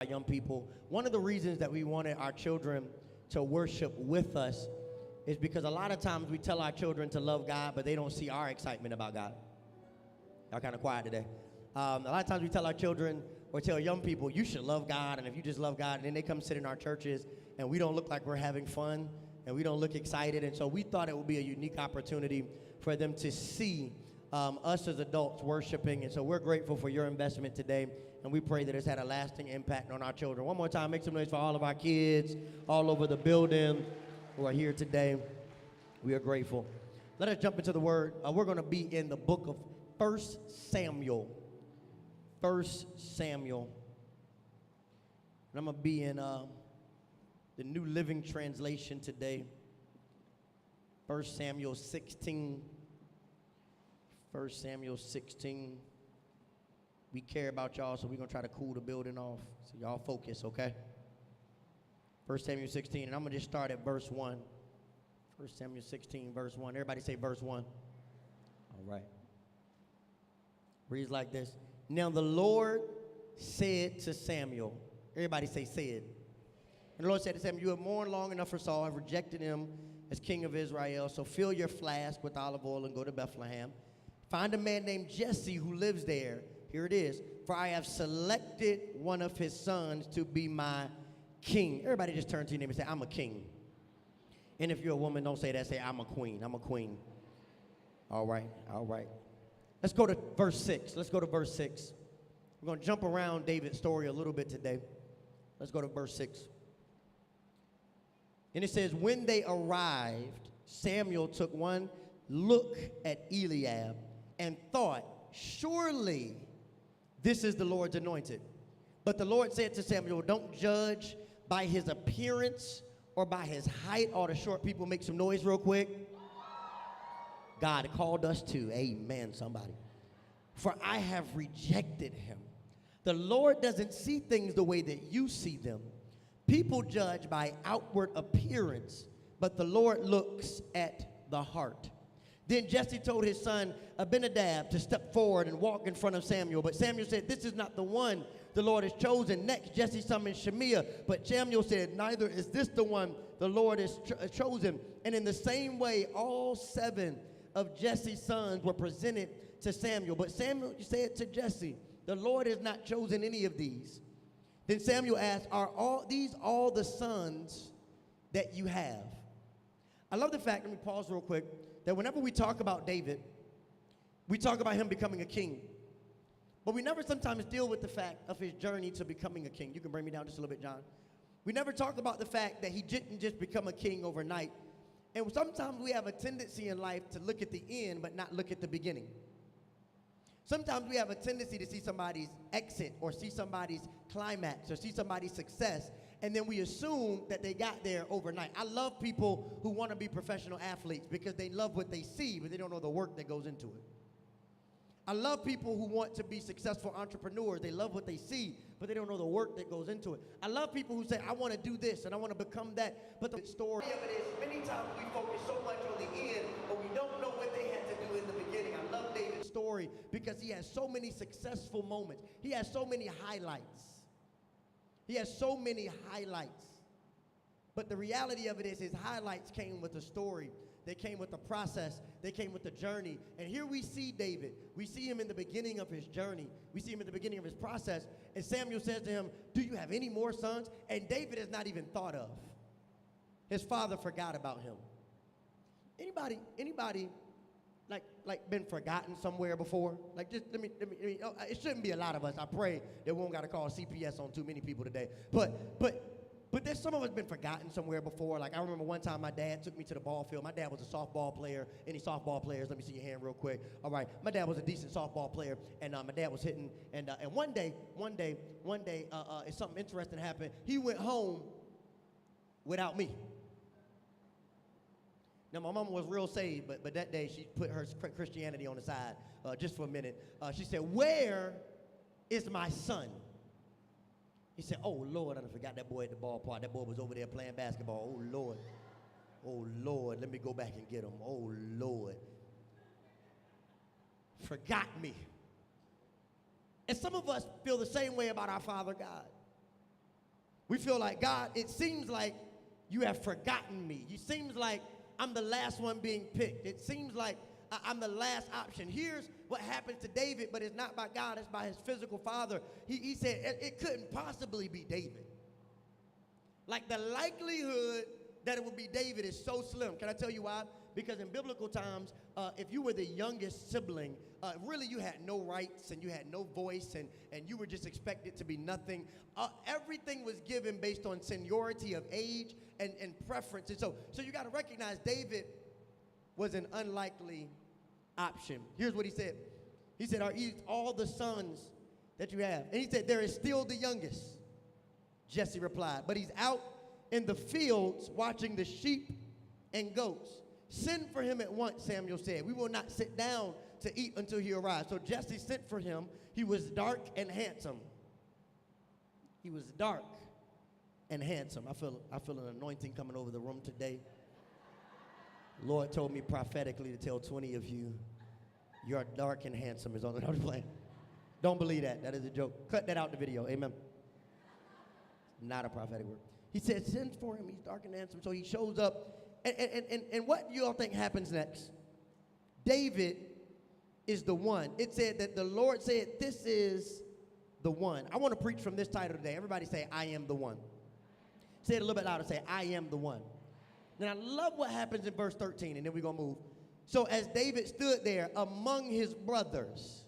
young people. One of the reasons that we wanted our children to worship with us is because a lot of times we tell our children to love God, but they don't see our excitement about God. Y'all kind of quiet today. A lot of times we tell our children or tell young people, you should love God, and if you just love God, and then they come sit in our churches, and we don't look like we're having fun, and we don't look excited, and so we thought it would be a unique opportunity for them to see us as adults worshiping, and so we're grateful for your investment today, and we pray that it's had a lasting impact on our children. One more time, make some noise for all of our kids all over the building who are here today. We are grateful. Let us jump into the Word. We're going to be in the book of 1 Samuel. 1 Samuel. And I'm going to be in the New Living Translation today. 1 Samuel 16. 1 Samuel 16. We care about y'all, so we're going to try to cool the building off. So y'all focus, okay? 1 Samuel 16, and I'm going to just start at verse 1. 1 Samuel 16, verse 1. Everybody say verse 1. All right. Reads like this. Now the Lord said to Samuel. Everybody say said. And the Lord said to Samuel, you have mourned long enough for Saul. I've rejected him as king of Israel. So fill your flask with olive oil and go to Bethlehem. Find a man named Jesse who lives there. Here it is. For I have selected one of his sons to be my king. Everybody just turn to your neighbor and say, I'm a king. And if you're a woman, don't say that. Say, I'm a queen. I'm a queen. All right. All right. Let's go to verse 6. Let's go to verse 6. We're going to jump around David's story a little bit today. Let's go to verse 6. And it says, when they arrived, Samuel took one look at Eliab and thought, surely this is the Lord's anointed. But the Lord said to Samuel, don't judge by his appearance or by his height. All the short people make some noise real quick. God called us to. Amen, somebody. For I have rejected him. The Lord doesn't see things the way that you see them. People judge by outward appearance, but the Lord looks at the heart. Then Jesse told his son Abinadab to step forward and walk in front of Samuel. But Samuel said, this is not the one the Lord has chosen. Next, Jesse summoned Shemiah. But Samuel said, neither is this the one the Lord has chosen. And in the same way, all 7 of Jesse's sons were presented to Samuel. But Samuel said to Jesse, the Lord has not chosen any of these. Then Samuel asked, are all the sons that you have? I love the fact, let me pause real quick, that whenever we talk about David, we talk about him becoming a king. But we never sometimes deal with the fact of his journey to becoming a king. You can bring me down just a little bit, John. We never talk about the fact that he didn't just become a king overnight. And sometimes we have a tendency in life to look at the end but not look at the beginning. Sometimes we have a tendency to see somebody's exit or see somebody's climax or see somebody's success, and then we assume that they got there overnight. I love people who want to be professional athletes because they love what they see, but they don't know the work that goes into it. I love people who want to be successful entrepreneurs. They love what they see, but they don't know the work that goes into it. I love people who say, I want to do this and I want to become that, but the story of it is many times we focus so much on the end, but we don't know what they had to do in the beginning. I love David's story because he has so many successful moments. He has so many highlights. He has so many highlights. But the reality of it is his highlights came with a story. They came with the process. They came with the journey. And here we see David. We see him in the beginning of his journey. We see him in the beginning of his process. And Samuel says to him, do you have any more sons? And David is not even thought of. His father forgot about him. Anybody like been forgotten somewhere before? Like just let me it shouldn't be a lot of us. I pray that we won't got to call CPS on too many people today. But there's some of us been forgotten somewhere before. Like I remember one time my dad took me to the ball field. My dad was a softball player. Any softball players? Let me see your hand real quick. All right. My dad was a decent softball player, and my dad was hitting. And one day, something interesting happened. He went home without me. Now my mama was real saved, but that day she put her Christianity on the side just for a minute. She said, "Where is my son?" He said, "Oh, Lord, I forgot that boy at the ballpark. That boy was over there playing basketball. Oh, Lord, let me go back and get him. Oh, Lord. Forgot me." And some of us feel the same way about our Father God. We feel like, God, it seems like you have forgotten me. It seems like I'm the last one being picked. It seems like I'm the last option. Here's what happened to David, but it's not by God, it's by his physical father. He said it couldn't possibly be David. Like the likelihood that it would be David is so slim. Can I tell you why? Because in biblical times, if you were the youngest sibling, really you had no rights and you had no voice and you were just expected to be nothing. Everything was given based on seniority of age and preference. And so you got to recognize David was an unlikely option. Here's what he said. He said, are all the sons that you have? And he said, there is still the youngest. Jesse replied, but he's out in the fields watching the sheep and goats. Send for him at once, Samuel said. We will not sit down to eat until he arrives. So Jesse sent for him. He was dark and handsome. He was dark and handsome. I feel an anointing coming over the room today. The Lord told me prophetically to tell 20 of you, you're dark and handsome is on the plan. Don't believe that. That is a joke. Cut that out the video. Amen. Not a prophetic word. He said, send for him. He's dark and handsome. So he shows up. And what do you all think happens next? David is the one. It said that the Lord said, this is the one. I want to preach from this title today. Everybody say, I am the one. Say it a little bit louder. Say, I am the one. And I love what happens in verse 13, and then we're going to move. So as David stood there among his brothers,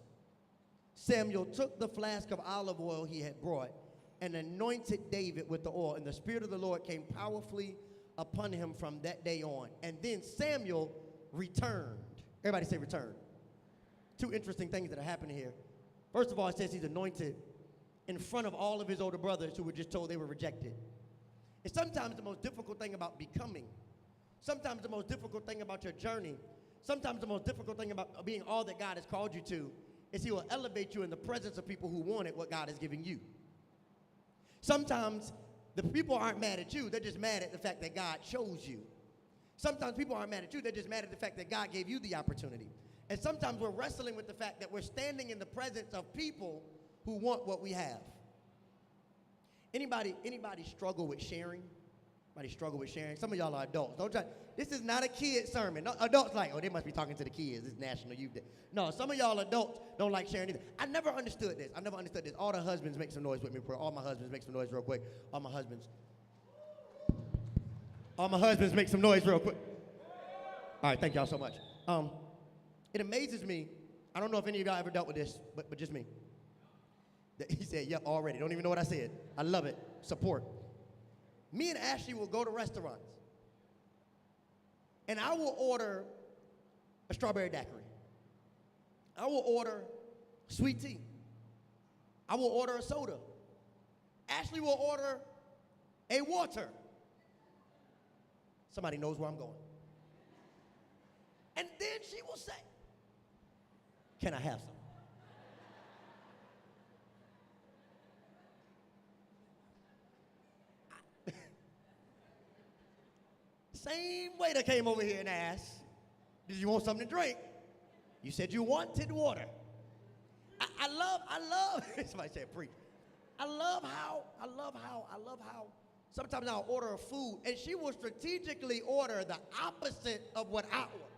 Samuel took the flask of olive oil he had brought and anointed David with the oil. And the Spirit of the Lord came powerfully upon him from that day on. And then Samuel returned. Everybody say return. Two interesting things that are happening here. First of all, it says he's anointed in front of all of his older brothers who were just told they were rejected. And sometimes the most difficult thing about becoming, sometimes the most difficult thing about your journey, sometimes the most difficult thing about being all that God has called you to is he will elevate you in the presence of people who wanted what God is giving you. Sometimes the people aren't mad at you, they're just mad at the fact that God chose you. Sometimes people aren't mad at you, they're just mad at the fact that God gave you the opportunity. And sometimes we're wrestling with the fact that we're standing in the presence of people who want what we have. Anybody struggle with sharing? Anybody struggle with sharing? Some of y'all are adults. Don't try. This is not a kid sermon. No, adults like, oh, they must be talking to the kids. It's National Youth Day. No, some of y'all adults don't like sharing either. I never understood this. All the husbands make some noise with me. All my husbands make some noise real quick. All my husbands make some noise real quick. All right, thank y'all so much. It amazes me. I don't know if any of y'all ever dealt with this, but just me. He said, yep, already. Don't even know what I said. I love it. Support. Me and Ashley will go to restaurants, and I will order a strawberry daiquiri. I will order sweet tea. I will order a soda. Ashley will order a water. Somebody knows where I'm going. And then she will say, can I have some? Same waiter came over here and asked, did you want something to drink? You said you wanted water. I love, somebody said preach. I love how sometimes I'll order a food and she will strategically order the opposite of what I order.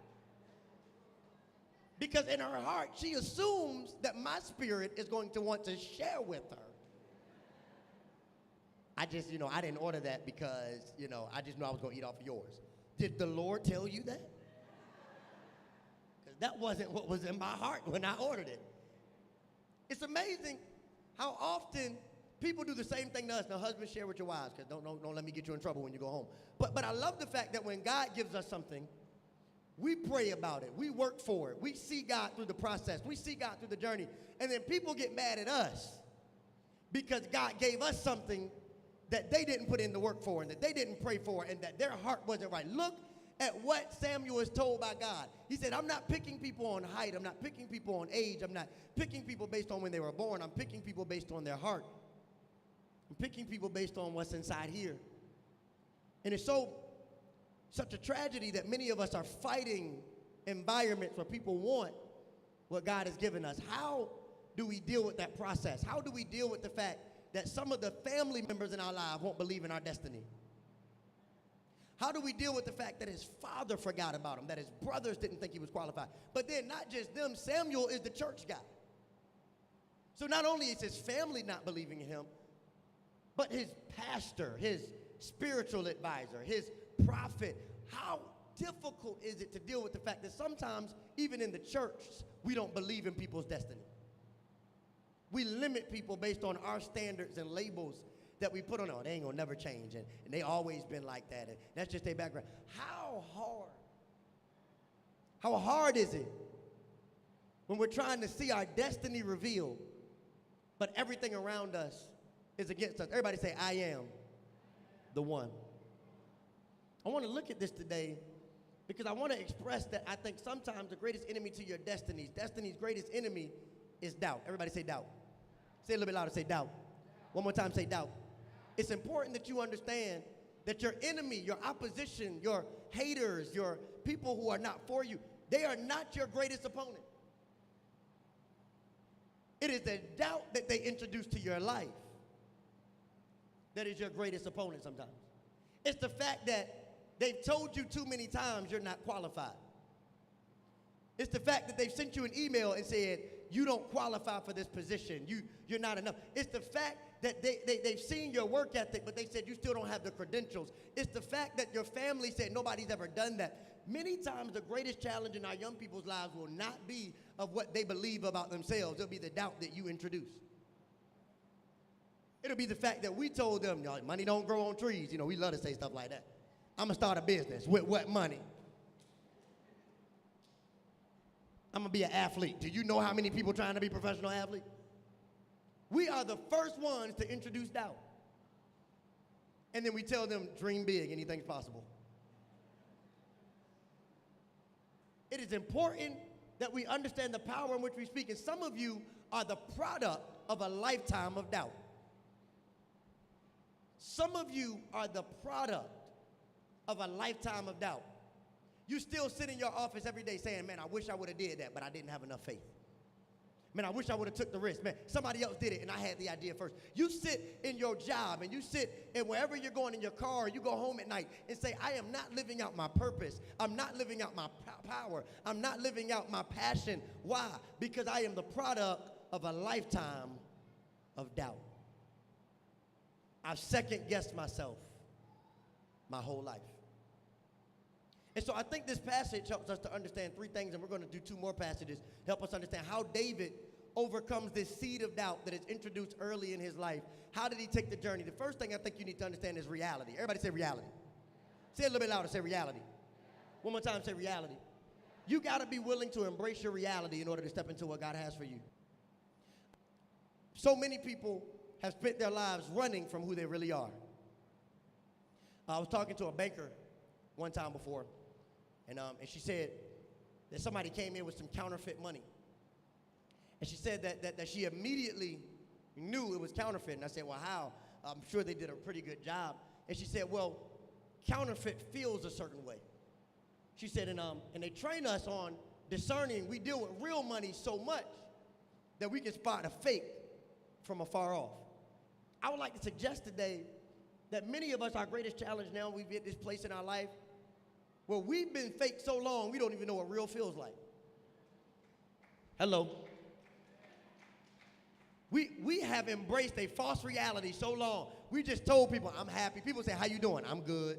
Because in her heart, she assumes that my spirit is going to want to share with her. I just, I didn't order that because, I just knew I was going to eat off of yours. Did the Lord tell you that? Because that wasn't what was in my heart when I ordered it. It's amazing how often people do the same thing to us. Now, husbands, share with your wives, because don't let me get you in trouble when you go home. But I love the fact that when God gives us something, we pray about it. We work for it. We see God through the process. We see God through the journey. And then people get mad at us because God gave us something that they didn't put in the work for and that they didn't pray for and that their heart wasn't right. Look at what Samuel is told by God. He said, I'm not picking people on height. I'm not picking people on age. I'm not picking people based on when they were born. I'm picking people based on their heart. I'm picking people based on what's inside here. And it's such a tragedy that many of us are fighting environments where people want what God has given us. How do we deal with that process? How do we deal with the fact that some of the family members in our lives won't believe in our destiny? How do we deal with the fact that his father forgot about him, that his brothers didn't think he was qualified? But then not just them, Samuel is the church guy. So not only is his family not believing in him, but his pastor, his spiritual advisor, his prophet. How difficult is it to deal with the fact that sometimes, even in the church, we don't believe in people's destiny? We limit people based on our standards and labels that we put on. Oh, they ain't gonna never change, and they always been like that, and that's just their background. How hard is it when we're trying to see our destiny revealed, but everything around us is against us? Everybody say, I am the one. I want to look at this today because I want to express that I think sometimes the greatest enemy to your destiny's greatest enemy is doubt. Everybody say doubt. Say it a little bit louder, say doubt. One more time, say doubt. It's important that you understand that your enemy, your opposition, your haters, your people who are not for you, they are not your greatest opponent. It is the doubt that they introduce to your life that is your greatest opponent sometimes. It's the fact that they've told you too many times you're not qualified. It's the fact that they've sent you an email and said, you don't qualify for this position. You're not enough. It's the fact that they've seen your work ethic, but they said you still don't have the credentials. It's the fact that your family said nobody's ever done that. Many times the greatest challenge in our young people's lives will not be of what they believe about themselves. It'll be the doubt that you introduce. It'll be the fact that we told them, money don't grow on trees. We love to say stuff like that. I'm going to start a business. With what money? I'm going to be an athlete. Do you know how many people trying to be professional athletes? We are the first ones to introduce doubt. And then we tell them, dream big, anything's possible. It is important that we understand the power in which we speak. And some of you are the product of a lifetime of doubt. Some of you are the product of a lifetime of doubt. You still sit in your office every day saying, man, I wish I would have did that, but I didn't have enough faith. Man, I wish I would have took the risk. Man, somebody else did it and I had the idea first. You sit in your job and you sit in wherever you're going in your car, you go home at night and say, I am not living out my purpose. I'm not living out my power. I'm not living out my passion. Why? Because I am the product of a lifetime of doubt. I've second-guessed myself my whole life. And so I think this passage helps us to understand three things, and we're going to do two more passages to help us understand how David overcomes this seed of doubt that is introduced early in his life. How did he take the journey? The first thing I think you need to understand is reality. Everybody say reality. Say it a little bit louder, say reality. One more time, say reality. You got to be willing to embrace your reality in order to step into what God has for you. So many people have spent their lives running from who they really are. I was talking to a banker one time before, and she said that somebody came in with some counterfeit money. And she said that she immediately knew it was counterfeit. And I said, well, how? I'm sure they did a pretty good job. And she said, well, counterfeit feels a certain way. She said, and they train us on discerning. We deal with real money so much that we can spot a fake from afar off. I would like to suggest today that many of us, our greatest challenge now, we've hit this place in our life where we've been fake so long, we don't even know what real feels like. Hello. We have embraced a false reality so long. We just told people, I'm happy. People say, how you doing? I'm good.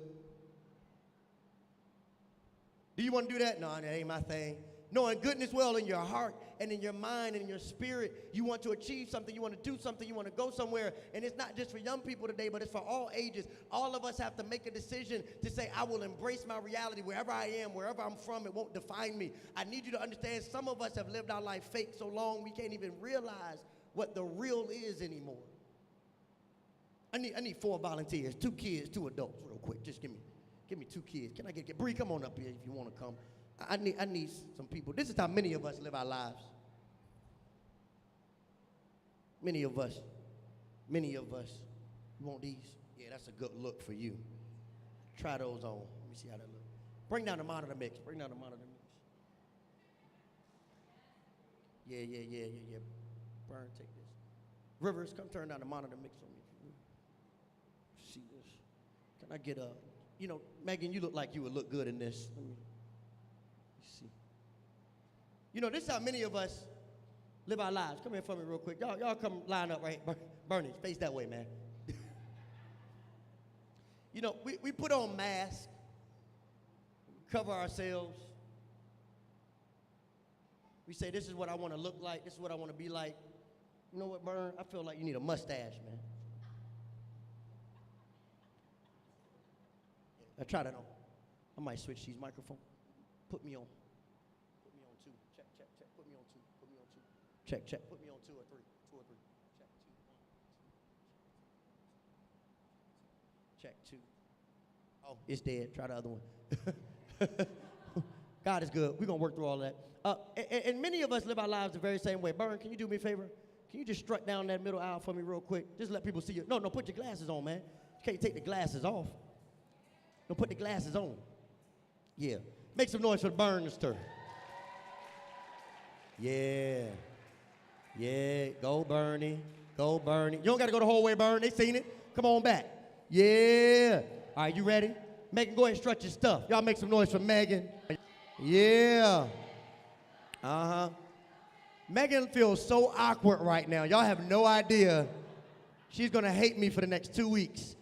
Do you want to do that? No, that ain't my thing. Knowing goodness well in your heart and in your mind and in your spirit, you want to achieve something, you want to do something, you want to go somewhere. And it's not just for young people today, but it's for all ages. All of us have to make a decision to say, I will embrace my reality wherever I am, wherever I'm from, it won't define me. I need you to understand some of us have lived our life fake so long we can't even realize what the real is anymore. I need 4 volunteers, 2 kids, 2 adults, real quick. Just give me 2 kids. Can I get Bree, come on up here if you want to come. I need some people. This is how many of us live our lives. Many of us. You want these? Yeah, that's a good look for you. Try those on. Let me see how that looks. Bring down the monitor mix. Yeah. Burn, take this. Rivers, come turn down the monitor mix on me. See this? Can I get a, Megan, you look like you would look good in this. Let me see. This is how many of us live our lives. Come here for me real quick. Y'all come line up right here. Bernie, face that way, man. We put on masks, cover ourselves. We say, this is what I want to look like. This is what I want to be like. You know what, Bern? I feel like you need a mustache, man. I try that on. I might switch these microphones. Put me on. Put me on 2. Check, check, check. Put me on 2. Put me on 2. Check, check. Put me on 2 or 3. 2 or 3. Check, 2, 1. Check 2. Oh, it's dead. Try the other one. God is good. We're going to work through all that. And many of us live our lives the very same way. Bern, can you do me a favor? Can you just strut down that middle aisle for me real quick? Just let people see you. No, put your glasses on, man. You can't take the glasses off. No, put the glasses on. Yeah. Make some noise for the Bernster. Yeah. Yeah. Go, Bernie. Go, Bernie. You don't got to go the whole way, Bern. They seen it. Come on back. Yeah. All right, you ready? Megan, go ahead and strut your stuff. Y'all make some noise for Megan. Yeah. Uh-huh. Megan feels so awkward right now. Y'all have no idea. She's going to hate me for the next 2 weeks.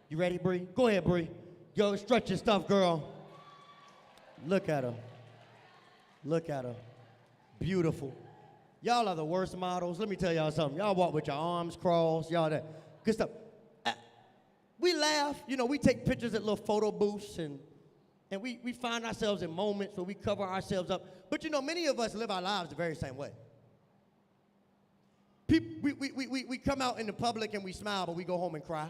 You ready, Bree? Go ahead, Bree. Yo, strut your stuff, girl. Look at her. Look at her. Beautiful. Y'all are the worst models. Let me tell y'all something. Y'all walk with your arms crossed. Y'all that good stuff. We laugh. We take pictures at little photo booths, and we find ourselves in moments where we cover ourselves up. But, many of us live our lives the very same way. We come out in the public and we smile, but we go home and cry.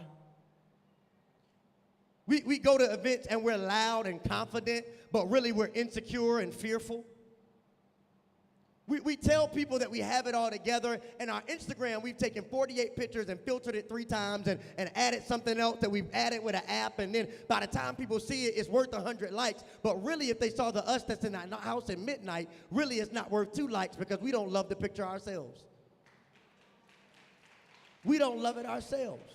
We go to events and we're loud and confident, but really we're insecure and fearful. We tell people that we have it all together, and our Instagram, we've taken 48 pictures and filtered it 3 times and added something else that we've added with an app, and then by the time people see it, it's worth 100 likes. But really, if they saw the us that's in our house at midnight, really it's not worth 2 likes because we don't love the picture ourselves. We don't love it ourselves.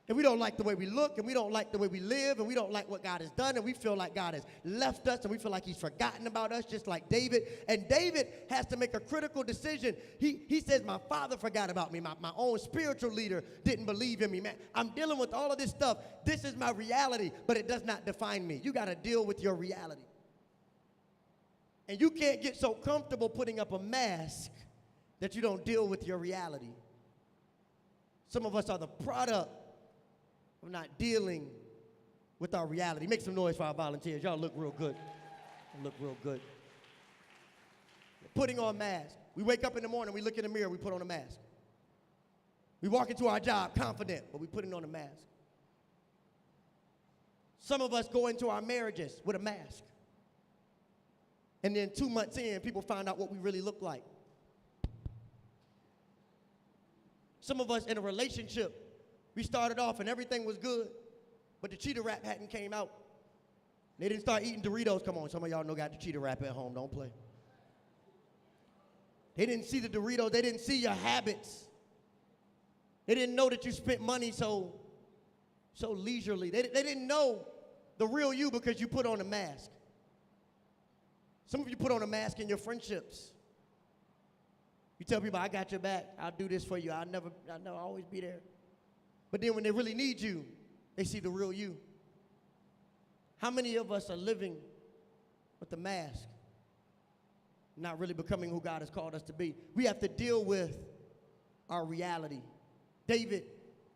And we don't like the way we look, and we don't like the way we live, and we don't like what God has done, and we feel like God has left us, and we feel like he's forgotten about us, just like David. And David has to make a critical decision. He says, my father forgot about me. My own spiritual leader didn't believe in me. Man, I'm dealing with all of this stuff. This is my reality, but it does not define me. You got to deal with your reality. And you can't get so comfortable putting up a mask that you don't deal with your reality. Some of us are the product of not dealing with our reality. Make some noise for our volunteers. Y'all look real good. You look real good. Putting on masks. We wake up in the morning, we look in the mirror, we put on a mask. We walk into our job confident, but we putting on a mask. Some of us go into our marriages with a mask. And then 2 months in, people find out what we really look like. Some of us in a relationship, we started off and everything was good, but the cheetah wrap hadn't came out. They didn't start eating Doritos. Come on, some of y'all know got the cheetah wrap at home. Don't play. They didn't see the Doritos. They didn't see your habits. They didn't know that you spent money so leisurely. They didn't know the real you because you put on a mask. Some of you put on a mask in your friendships. You tell people, I got your back. I'll do this for you. I'll always be there. But then when they really need you, they see the real you. How many of us are living with the mask, not really becoming who God has called us to be? We have to deal with our reality. David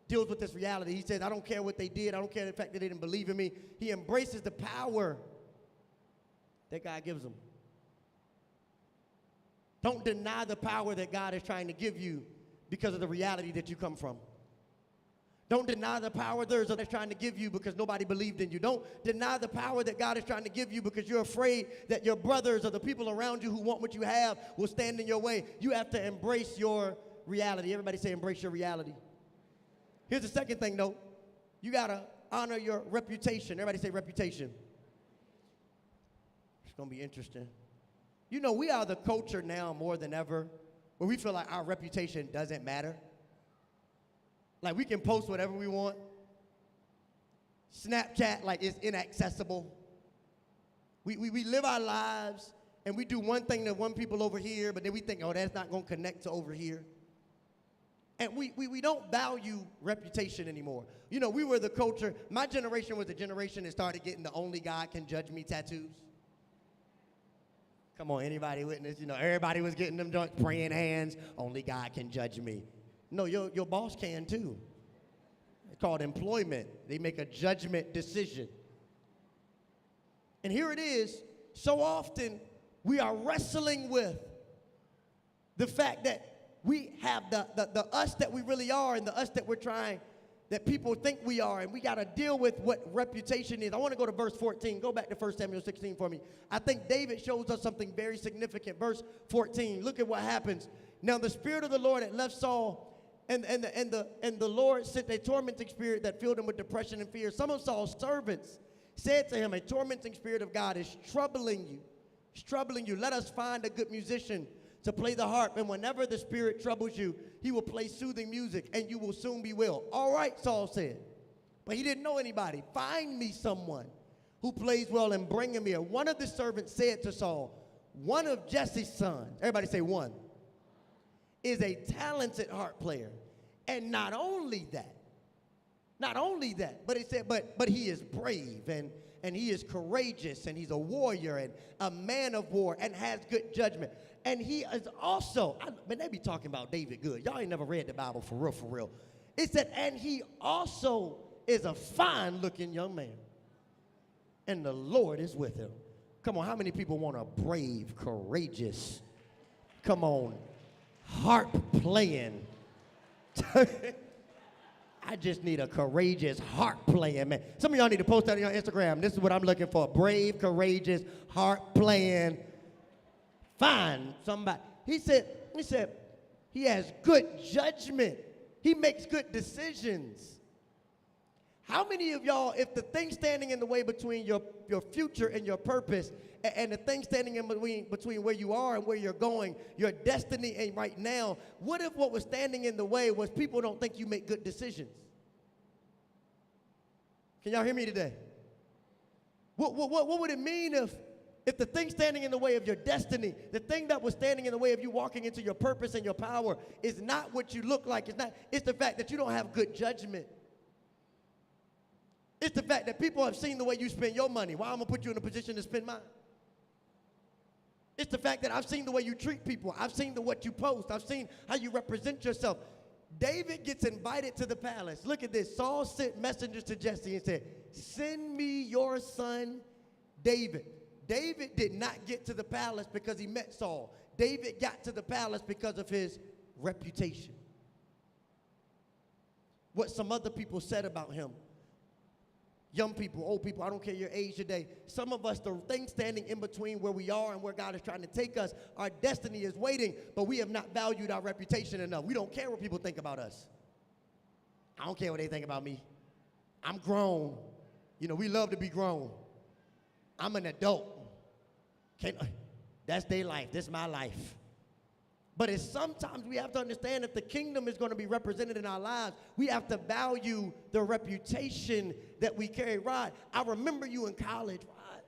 deals with this reality. He says, I don't care what they did. I don't care the fact that they didn't believe in me. He embraces the power that God gives him. Don't deny the power that God is trying to give you because of the reality that you come from. Don't deny the power others are trying to give you because nobody believed in you. Don't deny the power that God is trying to give you because you're afraid that your brothers or the people around you who want what you have will stand in your way. You have to embrace your reality. Everybody say embrace your reality. Here's the second thing, though. You got to honor your reputation. Everybody say reputation. It's going to be interesting. We are the culture now more than ever where we feel like our reputation doesn't matter. Like we can post whatever we want. Snapchat, like it's inaccessible. We live our lives and we do one thing to one people over here, but then we think, oh, that's not going to connect to over here. And we don't value reputation anymore. You know, we were the culture. My generation was the generation that started getting the only God can judge me tattoos. Come on, anybody witness? You know, everybody was getting them joints, praying hands, only God can judge me. No, your boss can too. It's called employment. They make a judgment decision. And here it is, so often we are wrestling with the fact that we have the us that we really are and the us that we're trying, that people think we are, and we got to deal with what reputation is. I want to go to verse 14. Go back to 1 Samuel 16 for me. I think David shows us something very significant. Verse 14, look at what happens. Now the Spirit of the Lord had left Saul, and the Lord sent a tormenting spirit that filled him with depression and fear. Some of Saul's servants said to him, a tormenting spirit of God is troubling you. It's troubling you. Let us find a good musician to play the harp, and whenever the spirit troubles you, he will play soothing music, and you will soon be well. All right, Saul said. But he didn't know anybody. Find me someone who plays well and bring him here. One of the servants said to Saul, one of Jesse's sons, everybody say one, is a talented harp player. And not only that, but he said, but he is brave and he is courageous and he's a warrior and a man of war and has good judgment. And he is also, man, they be talking about David good. Y'all ain't never read the Bible for real, for real. It said, and he also is a fine looking young man. And the Lord is with him. Come on, how many people want a brave, courageous, come on, harp playing? I just need a courageous harp playing, man. Some of y'all need to post that on your Instagram. This is what I'm looking for. Brave, courageous, harp playing. Find somebody. He said, he has good judgment. He makes good decisions. How many of y'all, if the thing standing in the way between your future and your purpose, and the thing standing in between where you are and where you're going, your destiny ain't right now, what if what was standing in the way was people don't think you make good decisions? Can y'all hear me today? What would it mean if the thing standing in the way of your destiny, the thing that was standing in the way of you walking into your purpose and your power is not what you look like, it's the fact that you don't have good judgment. It's the fact that people have seen the way you spend your money. Why I'm going to put you in a position to spend mine? It's the fact that I've seen the way you treat people. I've seen what you post. I've seen how you represent yourself. David gets invited to the palace. Look at this. Saul sent messengers to Jesse and said, send me your son David. David did not get to the palace because he met Saul. David got to the palace because of his reputation. What some other people said about him. Young people, old people, I don't care your age today. Some of us, the thing standing in between where we are and where God is trying to take us, our destiny is waiting, but we have not valued our reputation enough. We don't care what people think about us. I don't care what they think about me. I'm grown. You know, we love to be grown. I'm an adult. That's their life. This is my life. But it's sometimes we have to understand if the kingdom is going to be represented in our lives, we have to value the reputation that we carry. Rod, I remember you in college, Rod.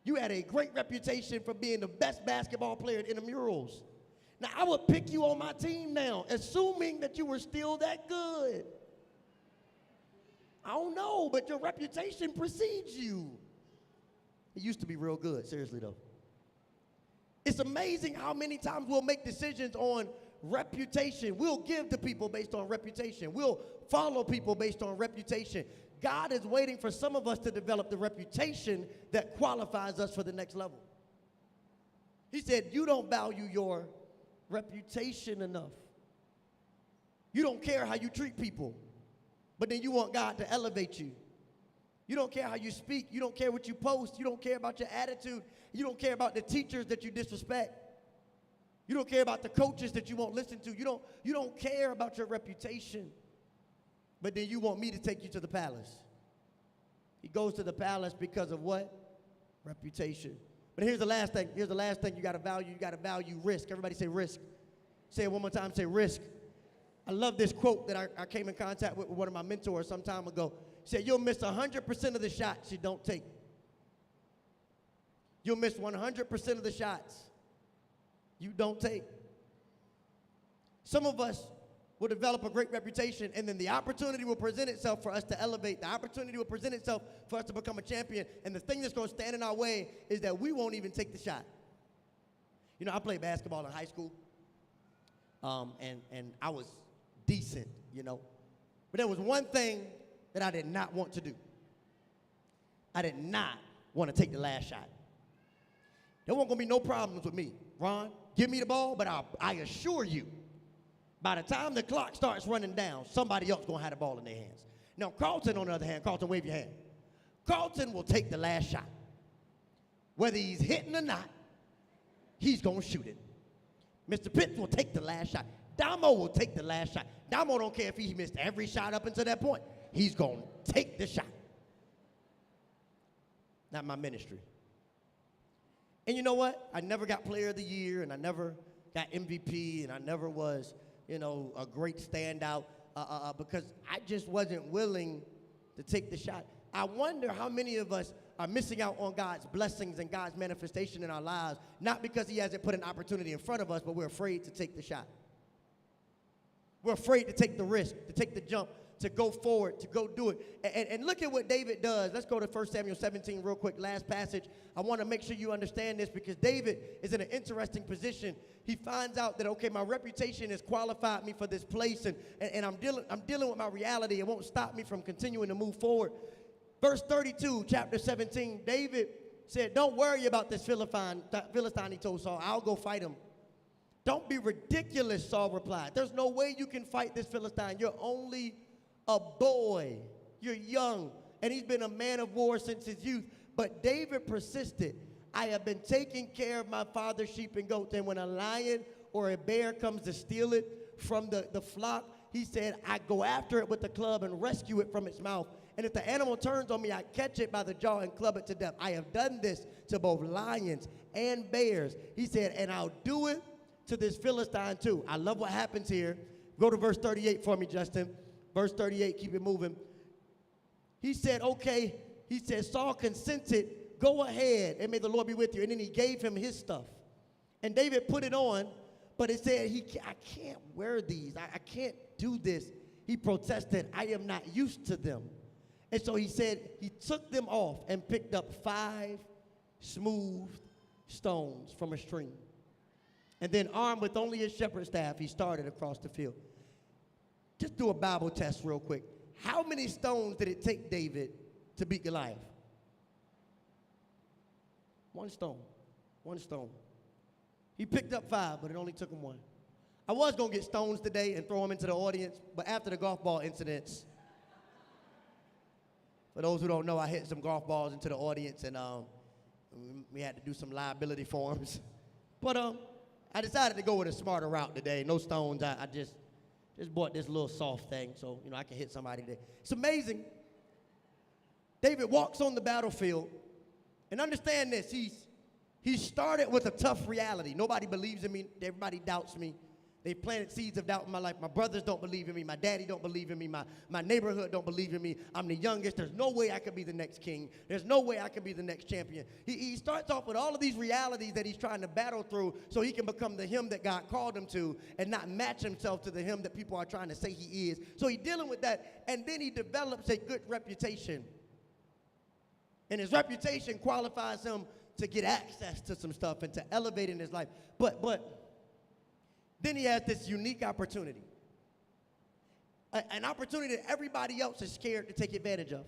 You had a great reputation for being the best basketball player in the murals. Now, I would pick you on my team now, assuming that you were still that good. I don't know, but your reputation precedes you. It used to be real good, seriously, though. It's amazing how many times we'll make decisions on reputation. We'll give to people based on reputation. We'll follow people based on reputation. God is waiting for some of us to develop the reputation that qualifies us for the next level. He said, you don't value your reputation enough. You don't care how you treat people, but then you want God to elevate you. You don't care how you speak. You don't care what you post. You don't care about your attitude. You don't care about the teachers that you disrespect. You don't care about the coaches that you won't listen to. You don't care about your reputation. But then you want me to take you to the palace. He goes to the palace because of what? Reputation. But here's the last thing. Here's the last thing you got to value. You got to value risk. Everybody say risk. Say it one more time. Say risk. I love this quote that I came in contact with one of my mentors some time ago. He said, you'll miss 100% of the shots you don't take. You'll miss 100% of the shots you don't take. Some of us will develop a great reputation, and then the opportunity will present itself for us to elevate. The opportunity will present itself for us to become a champion, and the thing that's going to stand in our way is that we won't even take the shot. You know, I played basketball in high school, and I was decent, you know. But there was one thing that I did not want to do. I did not want to take the last shot. There weren't going to be no problems with me. Ron, give me the ball, but I assure you, by the time the clock starts running down, somebody else going to have the ball in their hands. Now, Carlton, on the other hand, Carlton, wave your hand. Carlton will take the last shot. Whether he's hitting or not, he's going to shoot it. Mr. Pitts will take the last shot. Damo will take the last shot. Damo don't care if he missed every shot up until that point. He's going to take the shot. Not my ministry. And you know what? I never got player of the year, and I never got MVP, and I never was, you know, a great standout because I just wasn't willing to take the shot. I wonder how many of us are missing out on God's blessings and God's manifestation in our lives, not because he hasn't put an opportunity in front of us, but we're afraid to take the shot. We're afraid to take the risk, to take the jump, to go forward, to go do it. And look at what David does. Let's go to 1 Samuel 17 real quick, last passage. I want to make sure you understand this because David is in an interesting position. He finds out that, okay, my reputation has qualified me for this place, and I'm dealing with my reality. It won't stop me from continuing to move forward. Verse 32, chapter 17, David said, don't worry about this Philistine, he told Saul. I'll go fight him. Don't be ridiculous, Saul replied. There's no way you can fight this Philistine. You're only a boy. You're young. And he's been a man of war since his youth. But David persisted. I have been taking care of my father's sheep and goats. And when a lion or a bear comes to steal it from the flock, he said, I go after it with the club and rescue it from its mouth. And if the animal turns on me, I catch it by the jaw and club it to death. I have done this to both lions and bears. He said, and I'll do it to this Philistine too. I love what happens here. Go to verse 38 for me, Justin. Verse 38, keep it moving. He said, okay. He said, Saul consented. Go ahead, and may the Lord be with you. And then he gave him his stuff. And David put it on, but it said, I can't wear these. I can't do this. He protested, I am not used to them. And so he said, he took them off and picked up 5 smooth stones from a stream. And then armed with only his shepherd's staff, he started across the field. Just do a Bible test real quick. How many stones did it take David to beat Goliath? 1 stone. 1 stone. He picked up 5, but it only took him 1. I was going to get stones today and throw them into the audience, but after the golf ball incidents, for those who don't know, I hit some golf balls into the audience, and we had to do some liability forms. But I decided to go with a smarter route today. No stones. I just bought this little soft thing so, you know, I can hit somebody today. It's amazing. David walks on the battlefield, and understand this. He started with a tough reality. Nobody believes in me. Everybody doubts me. They planted seeds of doubt in my life. My brothers don't believe in me. My daddy don't believe in me. My neighborhood don't believe in me. I'm the youngest. There's no way I could be the next king. There's no way I could be the next champion. He starts off with all of these realities that he's trying to battle through so he can become the him that God called him to and not match himself to the him that people are trying to say he is. So he's dealing with that, and then he develops a good reputation. And his reputation qualifies him to get access to some stuff and to elevate in his life. But then he has this unique opportunity. An opportunity that everybody else is scared to take advantage of.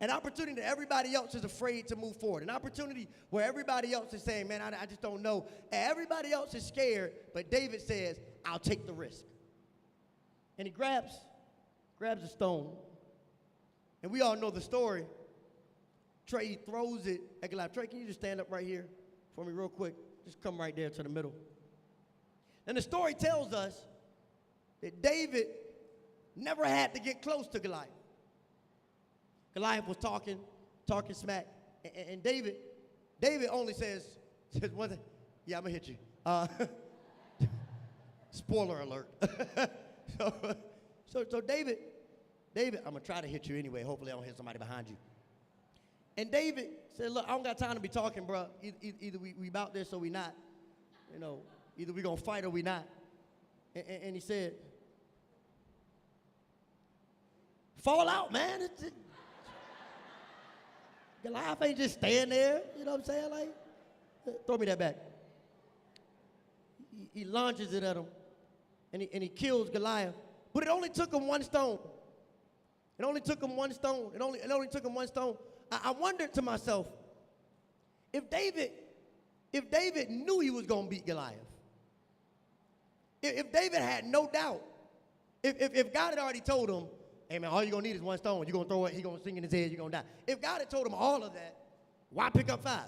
An opportunity that everybody else is afraid to move forward. An opportunity where everybody else is saying, man, I just don't know. And everybody else is scared, but David says, I'll take the risk. And he grabs a stone. And we all know the story. Trey throws it at Goliath. Trey, can you just stand up right here for me real quick? Just come right there to the middle. And the story tells us that David never had to get close to Goliath. Goliath was talking smack, and David only says one thing. Yeah, I'm gonna hit you. Spoiler alert. So David, I'm gonna try to hit you anyway. Hopefully I don't hit somebody behind you. And David said, look, I don't got time to be talking, bro. Either we about this or we not. You know, either we gonna fight or we not. And he said, fall out, man. Goliath ain't just staying there. You know what I'm saying? Like, throw me that back. He launches it at him, and he kills Goliath. But it only took him one stone. It only took him one stone. It only took him one stone. I wondered to myself, if David knew he was going to beat Goliath, if David had no doubt, if God had already told him, hey man, all you're going to need is one stone, you're going to throw it, he's going to sing in his head, you're going to die. If God had told him all of that, why pick up 5?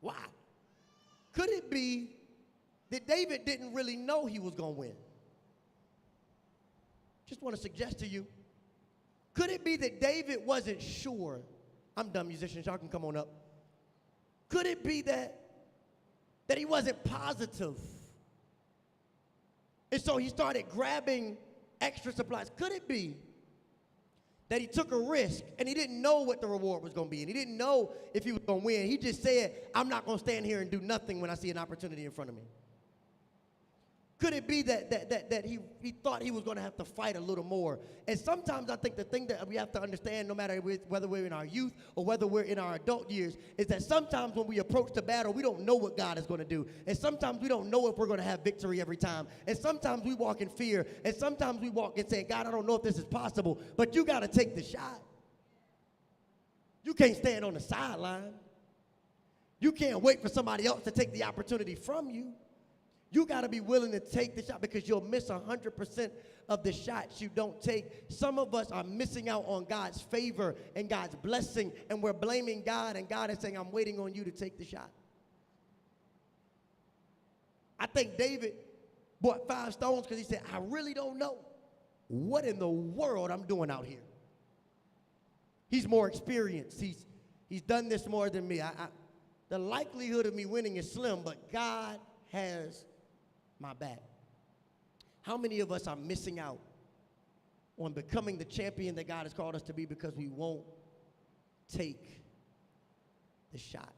Why? Could it be that David didn't really know he was going to win? Just want to suggest to you, could it be that David wasn't sure? I'm done, musicians, y'all can come on up. Could it be that he wasn't positive? And so he started grabbing extra supplies. Could it be that he took a risk and he didn't know what the reward was going to be, and he didn't know if he was going to win? He just said, I'm not going to stand here and do nothing when I see an opportunity in front of me. Could it be that he thought he was going to have to fight a little more? And sometimes I think the thing that we have to understand, no matter whether we're in our youth or whether we're in our adult years, is that sometimes when we approach the battle, we don't know what God is going to do. And sometimes we don't know if we're going to have victory every time. And sometimes we walk in fear. And sometimes we walk and say, God, I don't know if this is possible. But you got to take the shot. You can't stand on the sideline. You can't wait for somebody else to take the opportunity from you. You got to be willing to take the shot, because you'll miss 100% of the shots you don't take. Some of us are missing out on God's favor and God's blessing, and we're blaming God, and God is saying, I'm waiting on you to take the shot. I think David bought 5 stones because he said, I really don't know what in the world I'm doing out here. He's more experienced. He's done this more than me. The likelihood of me winning is slim, but God has my back. How many of us are missing out on becoming the champion that God has called us to be because we won't take the shot?